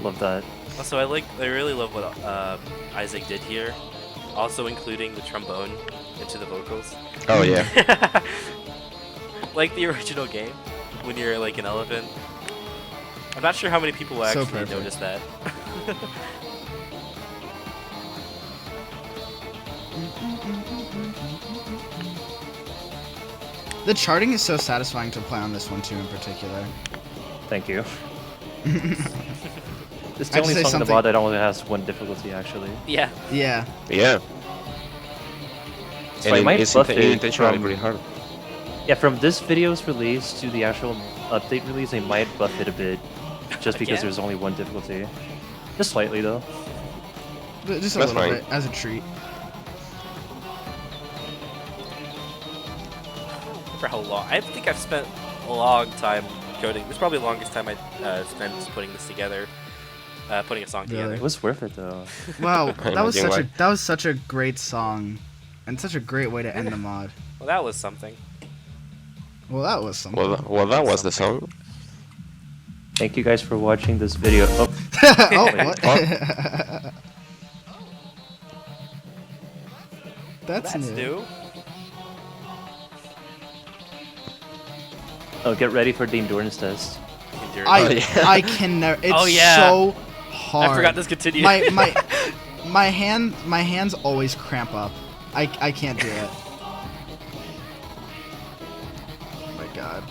Love that. Also, I really love what Isaac did here. Also including the trombone into the vocals. Oh yeah. Like the original game. when you're like an elephant. I'm not sure how many people will So actually perfect. notice that. The charting is so satisfying to play on this one too, in particular. Thank you. It's I the have to only say song in the something- mod that only has one difficulty, actually. Yeah. Yeah. Yeah. So I And might it's buff it intentionally from- really hard. Yeah, from this video's release to the actual update release, they might buff it a bit, just because Again? there's only one difficulty. Just slightly, though. But just a That's little fine. bit as a treat. For how long? I think I've spent a long time coding. This is probably the longest time I spent putting this together, putting a song Really? together. It was worth it, though. Wow, that was Imagine such a great song, and such a great way to end the mod. Well, that was something. Well, that was something. Well, that was the song. Thank you guys for watching this video. Oh, Oh, what? That's new. new. oh, get ready for the endurance test. Endurance. I Oh, yeah. I can never. It's Oh, yeah. so hard. I forgot this continued. my hands always cramp up. I can't do it. Oh my god.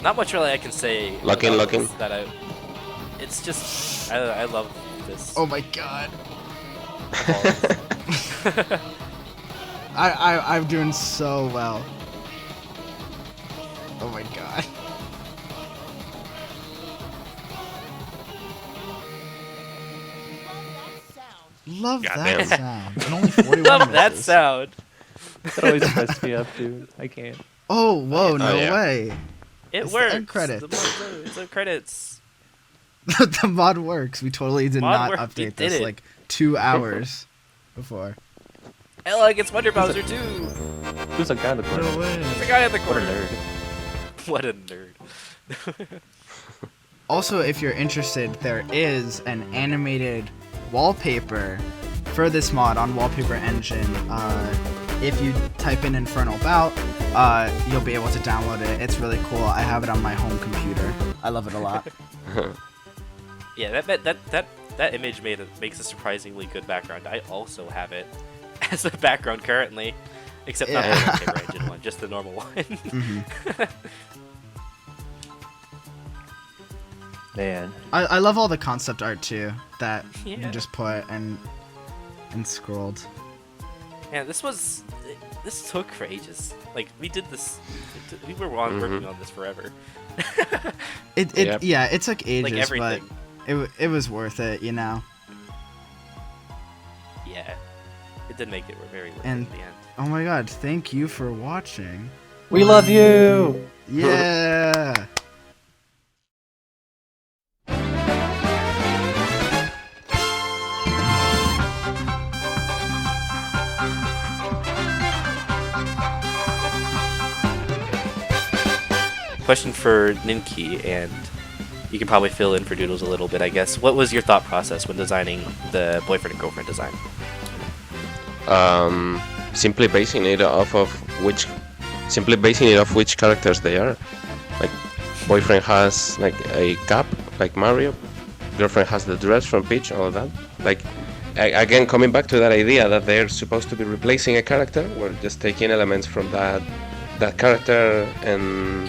Not much really I can say. Lock in, about lock in. this that it's just I love this. Oh my god. I'm doing so well. Oh my god. Love Goddamn. that sound. And only 41 Love that misses. sound. That always messed me up, dude. I can't. Oh, whoa, no yeah. way. It It's the works. end credits. It's the credits. The mod works. We totally did Mod not worked. We update did this it. like 2 hours before. Hey, look, it's Wonder Bowser too. Who's a guy in the corner? way. There's a guy in the What a corner. nerd. What a nerd. Also, if you're interested, there is an animated wallpaper for this mod on Wallpaper Engine. If you type in Infernal Bout, you'll be able to download it. It's really cool. I have it on my home computer. I love it a lot. Yeah, that image makes a surprisingly good background. I also have it as a background currently, except not the Yeah. Wallpaper Engine one, just the normal one. Mhm. Man. I love all the concept art too that you Yeah. just put and scrolled. Man, this took for ages. Like we did this, we were working on this forever. Yep. Yeah, it took ages, but everything. it was worth it, you know. Yeah, it did make it very worth And- it in the end. Oh my god, thank you for watching. We love you! Yeah. Question for Ninki, and you can probably fill in for Doodles a little bit, I guess. What was your thought process when designing the boyfriend and girlfriend design? Simply basing it off which characters they are. Like, boyfriend has like a cap, like Mario. Girlfriend has the dress from Peach, all of that. Like, again, coming back to that idea that they're supposed to be replacing a character, we're just taking elements from that character and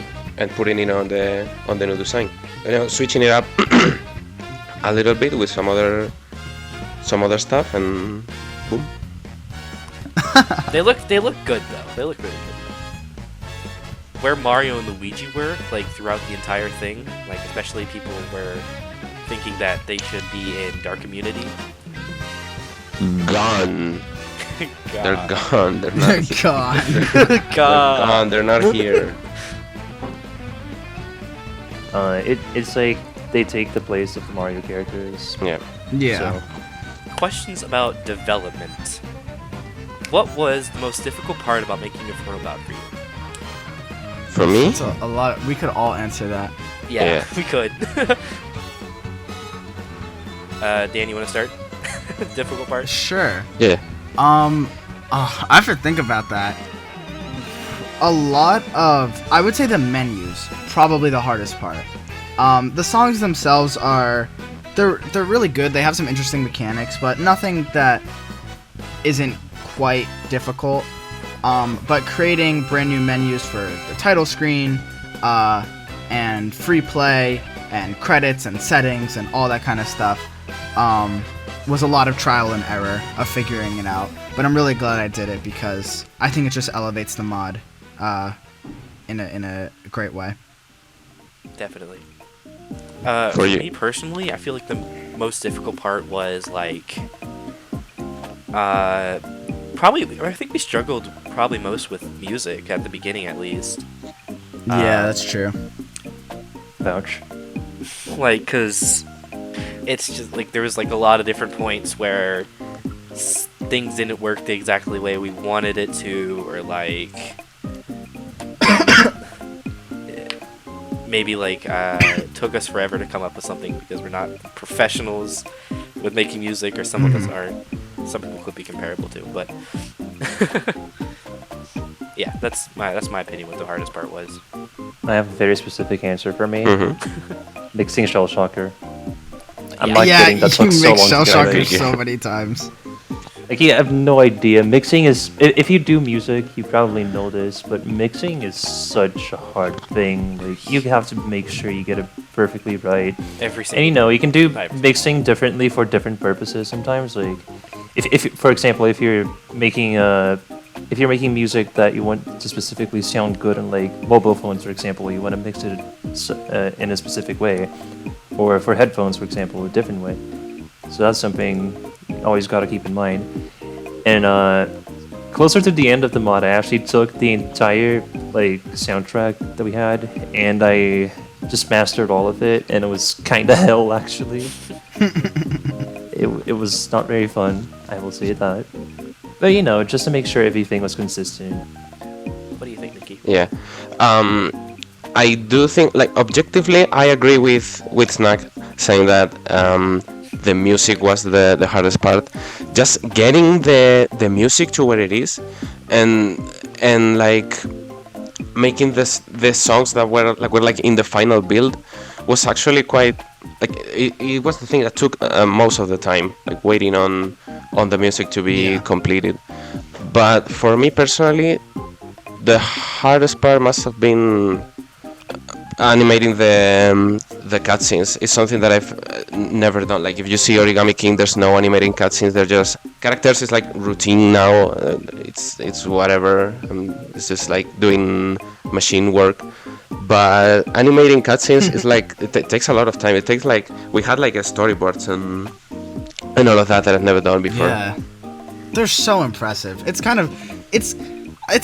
putting it on the new design. You know, switching it up a little bit with some other stuff, and boom. They look good though. They look really good. Where Mario and Luigi were, like throughout the entire thing, like especially people were thinking that they should be in Dark Community. Gone. They're God. gone. They're not. God. They're gone. They're not here. It's like they take the place of the Mario characters. Yeah. Yeah. So, Questions about development. What was the most difficult part about making Infernal Bout for you? For me, So a lot. We could all answer that. Yeah, Yeah. we could. Dan, you want to start? Difficult part? Sure. yeah. I have to think about that. a lot of, I would say the menus, probably the hardest part. The songs themselves are, they're really good. They have some interesting mechanics, but nothing that isn't quite difficult. But creating brand new menus for the title screen, and free play, and credits, and settings, and all that kind of stuff, was a lot of trial and error of figuring it out. But I'm really glad I did it because I think it just elevates the mod in a great way. Definitely. For me personally, I feel like the most difficult part was like probably, I think we struggled probably most with music at the beginning, at least. Yeah, that's true. Vouch. Like, cause it's just like there was like a lot of different points where things didn't work the exactly way we wanted it to, or like maybe like took us forever to come up with something because we're not professionals with making music, or some of us aren't. Some people could be comparable to, but yeah, that's my opinion what the hardest part was. I have a very specific answer for me. Mixing Shell Shocker. I'm Yeah. not Yeah, kidding, that you took so mix long Shell to get. Shocker so many times. Like, you have no idea. Mixing is, if you do music, you probably know this, but mixing is such a hard thing. Like, you have to make sure you get it perfectly right. Every single And you know, you can do time. mixing differently for different purposes sometimes. Like, if for example, if you're making music that you want to specifically sound good on like mobile phones, for example, you want to mix it in a specific way, or for headphones, for example, a different way. So that's something you always got to keep in mind. And closer to the end of the mod, I actually took the entire like soundtrack that we had, and I just mastered all of it, and it was kind of hell actually. It was not very fun, I will say that. But you know, just to make sure everything was consistent. What do you think, Nikki? Yeah. I do think, like, objectively, I agree with Snack saying that the music was the hardest part. Just getting the music to where it is, and like making the songs that were like in the final build was actually quite, like, it was the thing that took most of the time, like waiting on the music to be completed. But for me personally, the hardest part must have been animating the cutscenes. It's something that I've never done. Like, if you see Origami King, there's no animating cutscenes. They're just characters. Is like routine now. It's whatever. It's just like doing machine work. But animating cutscenes is like it takes a lot of time. It takes, like, we had like a storyboards and all of that I've never done before. Yeah, they're so impressive. It's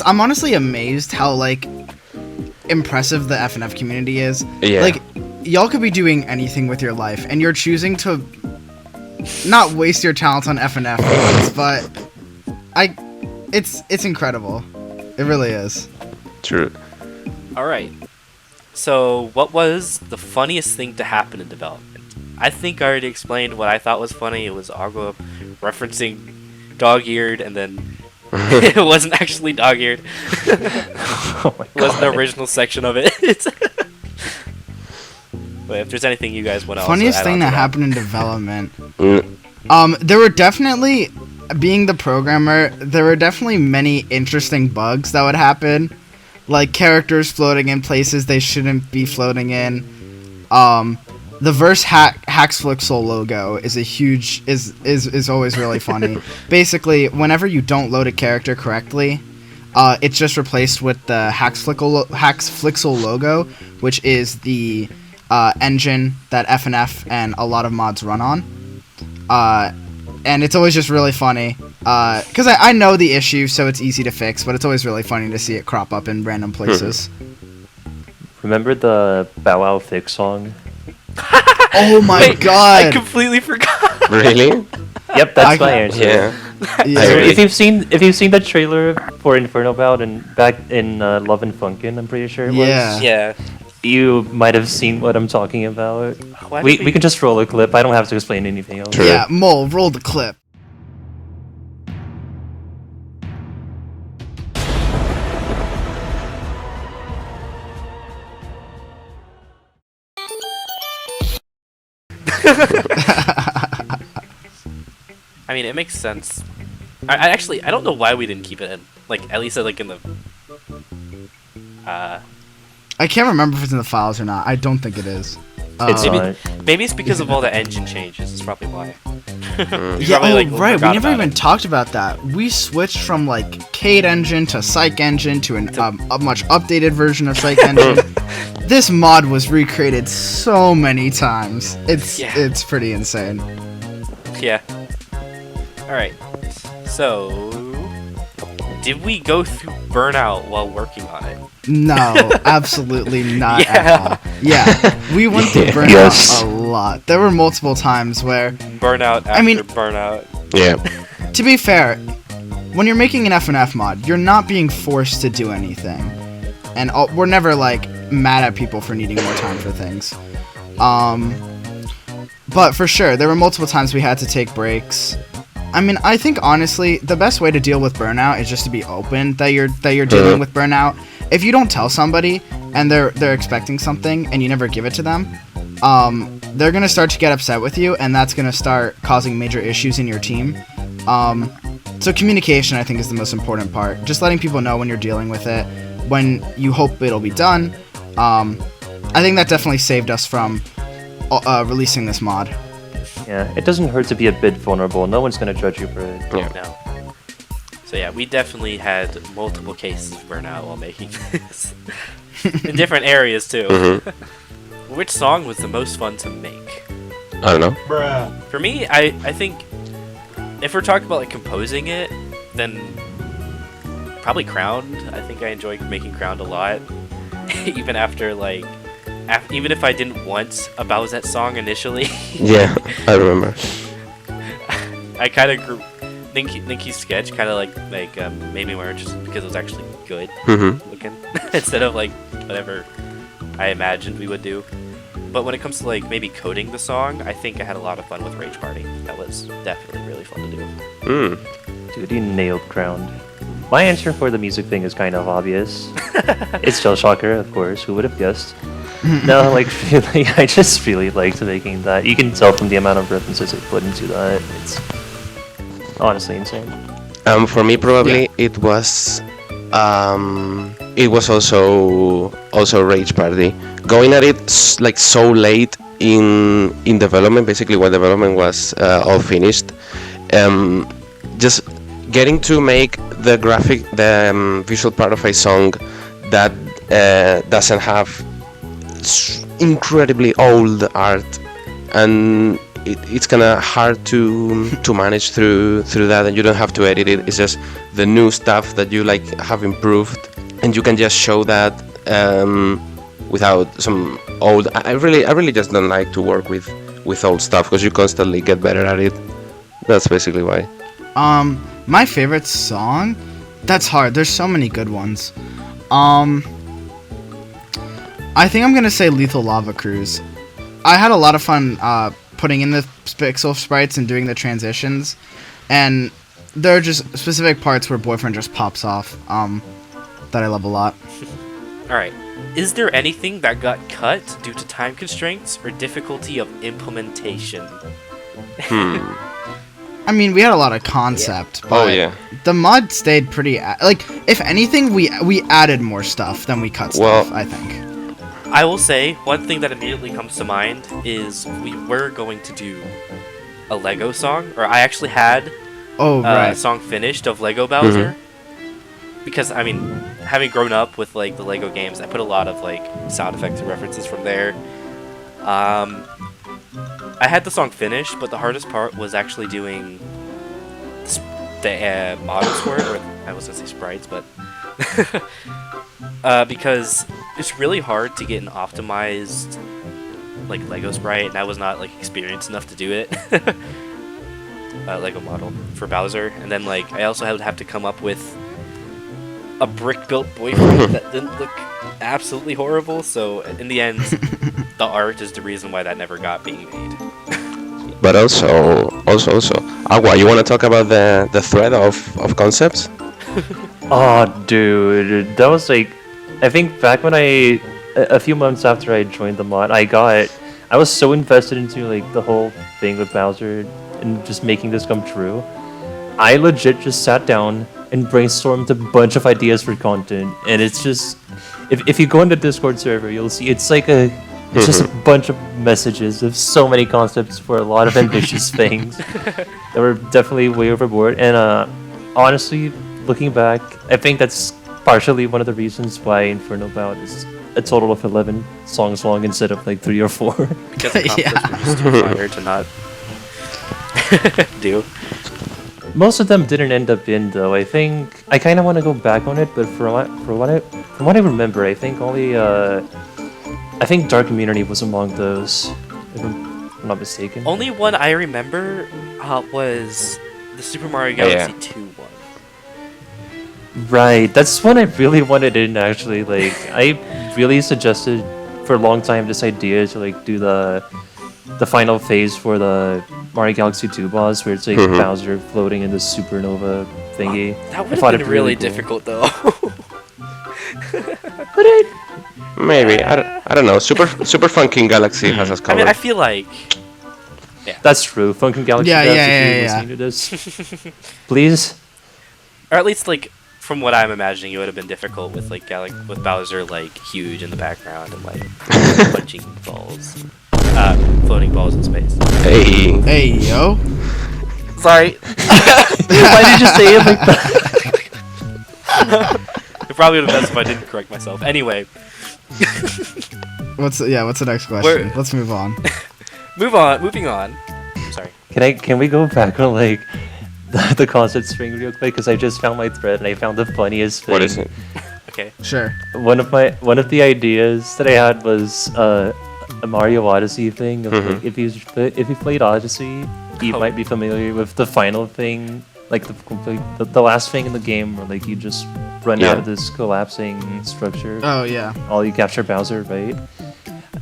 I'm honestly amazed how like impressive the FNF community is. Yeah. Like, y'all could be doing anything with your life, and you're choosing to not waste your talents on FNF mods, but it's incredible. It really is. True. All right. So, what was the funniest thing to happen in development? I think I already explained what I thought was funny. It was Agua referencing dog-eared, and then it wasn't actually dog-eared. Oh my It wasn't the God. original section of it. But if there's anything you guys want to Funniest also add thing on that to happened in development. Mm. There were definitely, being the programmer, there were definitely many interesting bugs that would happen, like characters floating in places they shouldn't be floating in. The verse Haxflixel logo is a huge is always really funny. Basically, whenever you don't load a character correctly, it's just replaced with the Haxflixel logo, which is the engine that FNF and a lot of mods run on. And it's always just really funny. Because I know the issue, so it's easy to fix, but it's always really funny to see it crop up in random places. Remember the Bow Wow Fix song? Oh my Wait, god! I completely forgot. Really? Yep, that's my answer. Yeah. Yeah. I really- If you've seen the trailer for Infernal Bout and back in Love and Funkin', I'm pretty sure it was. Yeah. Yeah. You might have seen what I'm talking about. Why We did we can just roll a clip. I don't have to explain anything else. True. Yeah, Mole, roll the clip. mean, it makes sense. I actually I don't know why we didn't keep it in. Like at least like in the. I can't remember if it's in the files or not. I don't think it is. It's maybe, not. maybe it's because of all the engine changes. It's probably why. You Yeah, probably, like, right. We forgot never about even it. talked about that. We switched from like Cade engine to Psych engine to a much updated version of Psych engine. This mod was recreated so many times. It's pretty insane. Yeah. All right. So, did we go through Burnout while working on it? No, absolutely not Yeah. at all. Yeah, we went through Burnout Yes. a lot. There were multiple times where, Burnout after Burnout. Yeah. to be fair, when you're making an FNF mod, you're not being forced to do anything. And we're never, like, mad at people for needing more time for things. But for sure, there were multiple times we had to take breaks. I mean, I think, honestly, the best way to deal with burnout is just to be open that you're dealing with burnout. If you don't tell somebody and they're expecting something and you never give it to them, they're gonna start to get upset with you, and that's gonna start causing major issues in your team. So communication, I think, is the most important part. Just letting people know when you're dealing with it, when you hope it'll be done. I think that definitely saved us from releasing this mod. Yeah, it doesn't hurt to be a bit vulnerable. No one's gonna judge you for it. Yeah. No. So yeah, we definitely had multiple cases of burnout while making this. In different areas too. Mhm. Which song was the most fun to make? I don't know. For me, I think if we're talking about like composing it, then probably Crowned. I think I enjoyed making Crowned a lot. Even after like even if I didn't want a Bowsette song initially. Yeah, I remember. I kind of grew. Ninky's sketch kind of made me more interested because it was actually good Mm-hmm. looking instead of like whatever I imagined we would do. But when it comes to like maybe coding the song, I think I had a lot of fun with Rage Party. That was definitely really fun to do. Mm. Dude, you nailed Crowned. My answer for the music thing is kind of obvious. It's Shell Shocker, of course. Who would have guessed? No, like, really, I just really liked making that. You can tell from the amount of references it put into that. It's honestly insane. For me, probably it was also Rage Party. Going at it like so late in development, basically when development was all finished, just getting to make the visual part of a song that doesn't have incredibly old art, and it's kind of hard to manage through that, and you don't have to edit it. It's just the new stuff that you like have improved, and you can just show that without some old. I really just don't like to work with old stuff because you constantly get better at it. That's basically why. My favorite song? That's hard. There's so many good ones. I think I'm gonna say Lethal Lava Cruise. I had a lot of fun putting in the pixel sprites and doing the transitions, and there are just specific parts where Boyfriend just pops off that I love a lot. Alright, is there anything that got cut due to time constraints or difficulty of implementation? I mean, we had a lot of concept, but Oh yeah. the mod stayed pretty... if anything, we added more stuff than we cut stuff, Well- I think. I will say, one thing that immediately comes to mind is we were going to do a Lego song, or I actually had Oh, a right. song finished of Lego Bowser. Because, I mean, having grown up with, like, the Lego games, I put a lot of, like, sound effects and references from there. I had the song finished, but the hardest part was actually doing the models for it, or I was gonna say sprites, but... because it's really hard to get an optimized, like, Lego sprite, and I was not, like, experienced enough to do it. Lego model for Bowser, and then, like, I also would have to come up with a brick-built boyfriend that didn't look absolutely horrible, so in the end, the art is the reason why that never got being made. But also, Agua, you want to talk about the thread of concepts? Oh, dude, that was like, I think back when a few months after I joined the mod, I was so invested into like the whole thing with Bowser, in just making this come true. I legit just sat down and brainstormed a bunch of ideas for content, and it's just if you go in the Discord server, you'll see it's just a bunch of messages of so many concepts for a lot of ambitious things that were definitely way overboard. And honestly, looking back, I think that's partially one of the reasons why Infernal Bout is a total of 11 songs long instead of like 3 or 4. Because the concepts were just too fire to not do. Most of them didn't end up in though. I think I kind of want to go back on it, but from what I remember, I think only I think Dark Community was among those, if I'm not mistaken. Only one I remember was the Super Mario Galaxy 2 one. Right, that's one I really wanted in actually. Like, I really suggested for a long time this idea to like do the final phase for the Mario Galaxy 2 boss, where it's like Bowser floating in the supernova thingy. That would have been really difficult though. But it. Maybe I don't know. Super Funkin Galaxy has us I covered. mean, I feel like That's true. Funkin Galaxy. Yeah, Galaxy, yeah, if you're yeah, listening to this, please. or at least like from what I'm imagining, it would have been difficult with like with Bowser like huge in the background and like punching balls, floating balls in space. Hey. Hey, yo. Sorry. Why did you say it like that? It probably would have been best if I didn't correct myself. Anyway. What's the next question? We're- Let's move on. Moving on. Sorry. Can we go back on like the concept string real quick? Because I just found my thread and I found the funniest thing. What is it? Okay. Sure. One of the ideas that I had was a Mario Odyssey thing. Of, like, if you played Odyssey, you might be familiar with the final thing, like the last thing in the game, where like you just run out of this collapsing structure. Oh yeah. All you capture Bowser, right?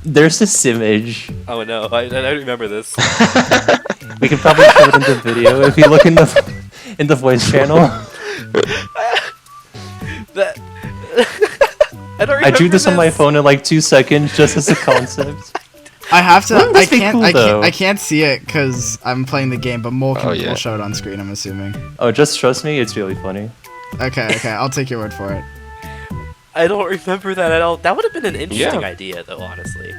There's this image. Oh no, I remember this. We can probably show it in the video if you look in the voice channel. That I don't remember I drew this on my phone in like 2 seconds just as a concept. I have to. Wouldn't this be cool, though? I can't see it because I'm playing the game, but Mole Oh, yeah. will show it on screen. I'm assuming. Oh, just trust me, it's really funny. Okay. I'll take your word for it. I don't remember that at all. That would have been an interesting Yeah. idea, though. Honestly,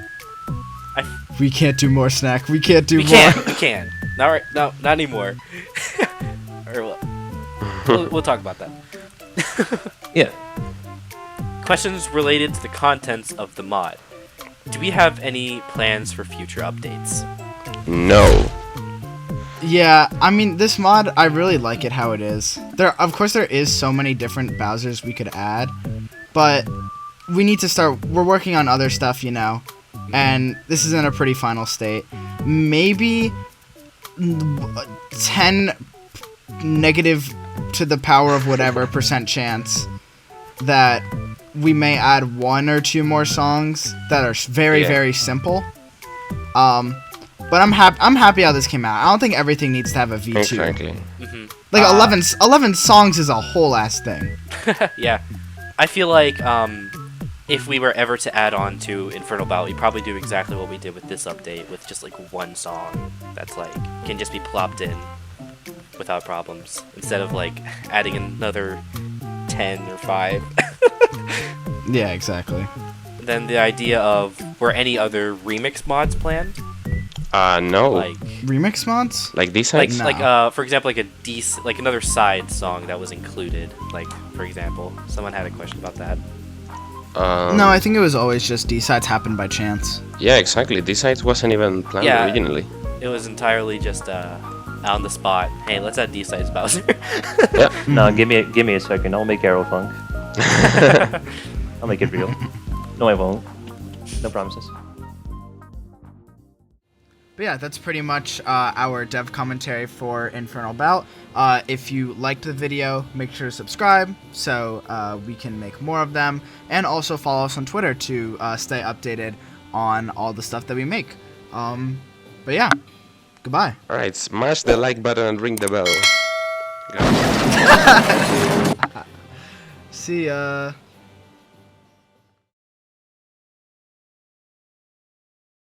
We can't do more, Snack. We can't do we more. can. We can. Not right. No, not anymore. Or we'll talk about that. Yeah. Questions related to the contents of the mod. Do we have any plans for future updates? No. Yeah, I mean, this mod, I really like it how it is. Of course, there is so many different Bowsers we could add, but we need to start. We're working on other stuff, and this is in a pretty final state. Maybe 10 negative to the power of whatever % chance that we may add 1 or 2 more songs that are very, very simple. But I'm happy how this came out. I don't think everything needs to have a V2. Exactly. Like 11 songs is a whole ass thing. Yeah, I feel like if we were ever to add on to Infernal Bout, we'd probably do exactly what we did with this update, with just like 1 song that's like can just be plopped in without problems, instead of like adding another 10 or 5. Yeah, exactly. Then the idea of, were any other remix mods planned? No. Like Remix mods? Like these like sites? No. for example, like another side song that was included. Like, for example, someone had a question about that. No, I think it was always just D-sides happened by chance. Yeah, exactly. These sites wasn't even planned Yeah. originally. It was entirely just on the spot. Hey, let's add D-sides Bowser. Yeah. No, give me a second. I'll make Aerofunk. I'll make it real. No, I won't. No promises. But yeah, that's pretty much our dev commentary for Infernal Bout. If you liked the video, make sure to subscribe so we can make more of them. And also follow us on Twitter to stay updated on all the stuff that we make. But yeah, goodbye. Alright, smash the like button and ring the bell. See ya.